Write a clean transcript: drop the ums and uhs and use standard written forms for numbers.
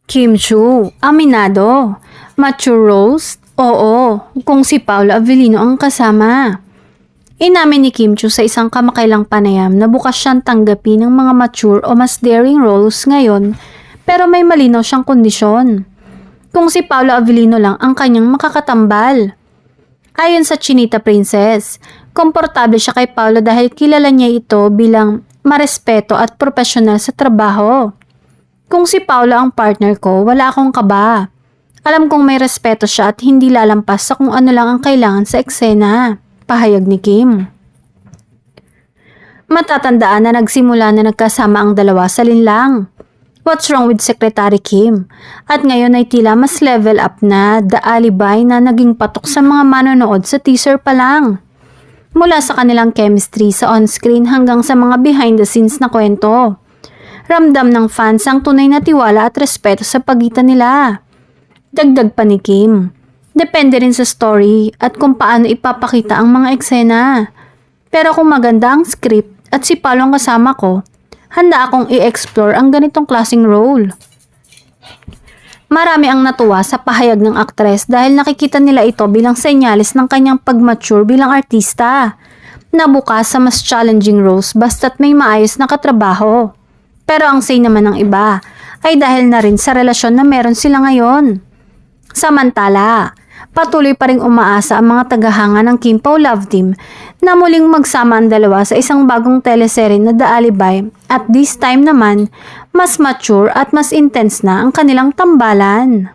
Kim Chu, aminado. Mature roles? Oo, kung si Paolo Avellino ang kasama. Inamin ni Kim Chu sa isang kamakailang panayam na bukas siyang tanggapin ng mga mature o mas daring roles ngayon, pero may malinaw siyang kondisyon. Kung si Paolo Avellino lang ang kanyang makakatambal. Ayon sa Chinita Princess, komportable siya kay Paolo dahil kilala niya ito bilang marespeto at profesional sa trabaho. Kung si Paolo ang partner ko, wala akong kaba. Alam kong may respeto siya at hindi lalampas sa kung ano lang ang kailangan sa eksena, pahayag ni Kim. Matatandaan na nagsimula na nagkasama ang dalawa sa linlang. What's wrong with Secretary Kim? At ngayon ay tila mas level up na the alibi na naging patok sa mga manonood sa teaser pa lang. Mula sa kanilang chemistry sa on-screen hanggang sa mga behind the scenes na kwento. Ramdam ng fans ang tunay na tiwala at respeto sa pagitan nila. Dagdag pa ni Kim, depende rin sa story at kung paano ipapakita ang mga eksena. Pero kung maganda ang script at si Paolo ang kasama ko, handa akong i-explore ang ganitong klaseng role. Marami ang natuwa sa pahayag ng aktres dahil nakikita nila ito bilang senyales ng kanyang pag-mature bilang artista, na bukas sa mas challenging roles basta't may maayos na katrabaho. Pero ang say naman ng iba ay dahil na rin sa relasyon na meron sila ngayon. Samantala, patuloy pa ring umaasa ang mga tagahanga ng Kim Pao Love Team na muling magsama ang dalawa sa isang bagong teleserye na The Alibi at this time naman, mas mature at mas intense na ang kanilang tambalan.